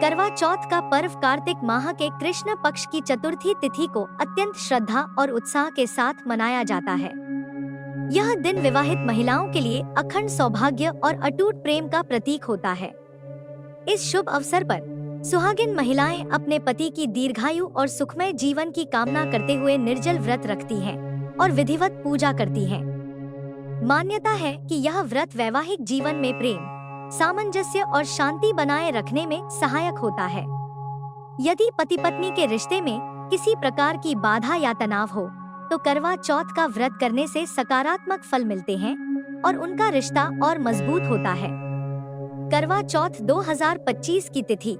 करवा चौथ का पर्व कार्तिक माह के कृष्ण पक्ष की चतुर्थी तिथि को अत्यंत श्रद्धा और उत्साह के साथ मनाया जाता है। यह दिन विवाहित महिलाओं के लिए अखंड सौभाग्य और अटूट प्रेम का प्रतीक होता है। इस शुभ अवसर पर सुहागिन महिलाएं अपने पति की दीर्घायु और सुखमय जीवन की कामना करते हुए निर्जल व्रत रखती हैं और विधिवत पूजा करती हैं। मान्यता है कि यह व्रत वैवाहिक जीवन में प्रेम, सामंजस्य और शांति बनाए रखने में सहायक होता है। यदि पति पत्नी के रिश्ते में किसी प्रकार की बाधा या तनाव हो, तो करवा चौथ का व्रत करने से सकारात्मक फल मिलते हैं और उनका रिश्ता और मजबूत होता है। करवा चौथ 2025 की तिथि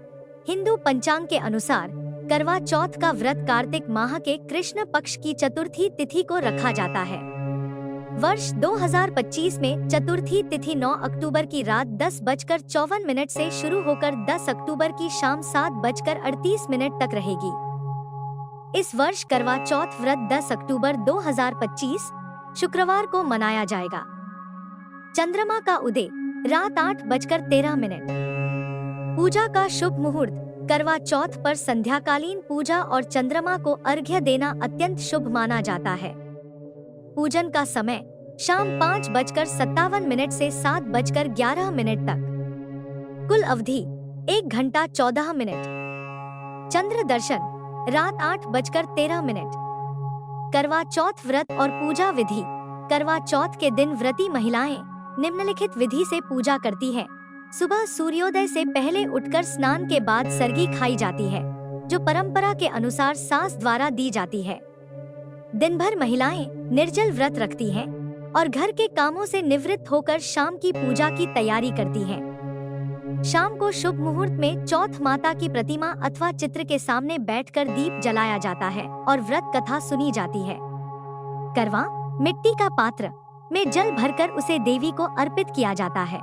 हिंदू पंचांग के अनुसार करवा चौथ का व्रत कार्तिक माह के कृष्ण पक्ष की चतुर्थी तिथि को रखा जाता है। वर्ष 2025 में चतुर्थी तिथि 9 अक्टूबर की रात 10:54 से शुरू होकर 10 अक्टूबर की शाम 7:38 तक रहेगी। इस वर्ष करवा चौथ व्रत 10 अक्टूबर 2025 शुक्रवार को मनाया जाएगा। चंद्रमा का उदय रात 8:13। पूजा का शुभ मुहूर्त करवा चौथ पर संध्याकालीन पूजा और चंद्रमा को अर्घ्य देना अत्यंत शुभ माना जाता है। पूजन का समय शाम 5:57 से 7:11 तक। कुल अवधि 1 घंटा 14 मिनट। चंद्र दर्शन रात 8:13। करवा चौथ व्रत और पूजा विधि। करवा चौथ के दिन व्रती महिलाएं निम्नलिखित विधि से पूजा करती हैं। सुबह सूर्योदय से पहले उठकर स्नान के बाद सरगी खाई जाती है, जो परंपरा के अनुसार सास द्वारा दी जाती है। दिन भर महिलाएं निर्जल व्रत रखती हैं और घर के कामों से निवृत्त होकर शाम की पूजा की तैयारी करती हैं। शाम को शुभ मुहूर्त में चौथ माता की प्रतिमा अथवा चित्र के सामने बैठकर दीप जलाया जाता है और व्रत कथा सुनी जाती है। करवा मिट्टी का पात्र में जल भरकर उसे देवी को अर्पित किया जाता है।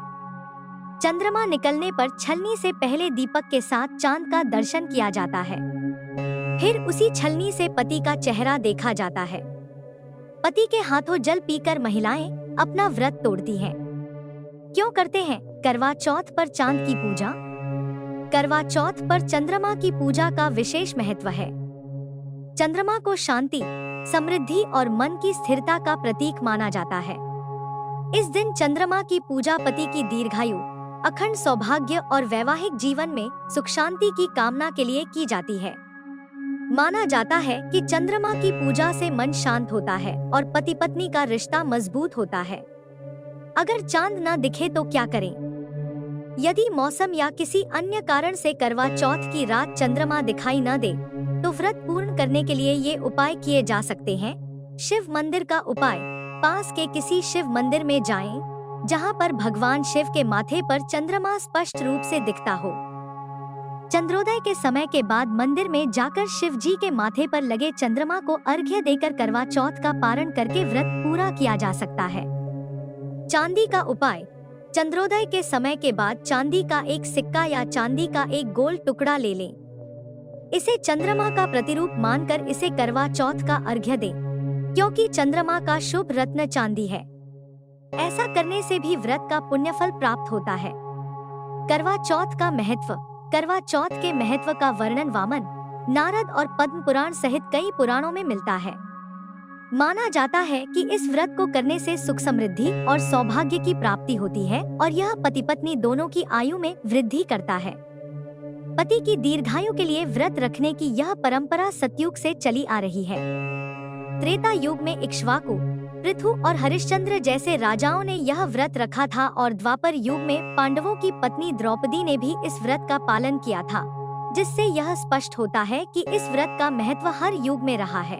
चंद्रमा निकलने पर छलनी से पहले दीपक के साथ चांद का दर्शन किया जाता है। फिर उसी छलनी से पति का चेहरा देखा जाता है। पति के हाथों जल पीकर महिलाएं अपना व्रत तोड़ती हैं। क्यों करते हैं करवा चौथ पर चांद की पूजा? करवा चौथ पर चंद्रमा की पूजा का विशेष महत्व है। चंद्रमा को शांति, समृद्धि और मन की स्थिरता का प्रतीक माना जाता है। इस दिन चंद्रमा की पूजा पति की दीर्घायु, अखंड सौभाग्य और वैवाहिक जीवन में सुख शांति की कामना के लिए की जाती है। माना जाता है कि चंद्रमा की पूजा से मन शांत होता है और पति पत्नी का रिश्ता मजबूत होता है। अगर चांद न दिखे तो क्या करें? यदि मौसम या किसी अन्य कारण से करवा चौथ की रात चंद्रमा दिखाई न दे, तो व्रत पूर्ण करने के लिए ये उपाय किए जा सकते हैं। शिव मंदिर का उपाय। पास के किसी शिव मंदिर में जाएं, जहां पर भगवान शिव के माथे पर चंद्रमा स्पष्ट रूप से दिखता हो। चंद्रोदय के समय के बाद मंदिर में जाकर शिव जी के माथे पर लगे चंद्रमा को अर्घ्य देकर करवा चौथ का पारण करके व्रत पूरा किया जा सकता है। चांदी का उपाय। चंद्रोदय के समय के बाद चांदी का एक सिक्का या चांदी का एक गोल टुकड़ा ले लें। इसे चंद्रमा का प्रतिरूप मानकर इसे करवा चौथ का अर्घ्य दें, क्योंकि चंद्रमा का शुभ रत्न चांदी है। ऐसा करने से भी व्रत का पुण्यफल प्राप्त होता है। करवा चौथ का महत्व। करवा चौथ के महत्व का वर्णन वामन, नारद और पद्म पुराण सहित कई पुराणों में मिलता है। माना जाता है कि इस व्रत को करने से सुख समृद्धि और सौभाग्य की प्राप्ति होती है और यह पति पत्नी दोनों की आयु में वृद्धि करता है। पति की दीर्घायु के लिए व्रत रखने की यह परंपरा सतयुग से चली आ रही है। त्रेता युग में इक्ष्वाकु, पृथु और हरिश्चंद्र जैसे राजाओं ने यह व्रत रखा था और द्वापर युग में पांडवों की पत्नी द्रौपदी ने भी इस व्रत का पालन किया था, जिससे यह स्पष्ट होता है कि इस व्रत का महत्व हर युग में रहा है।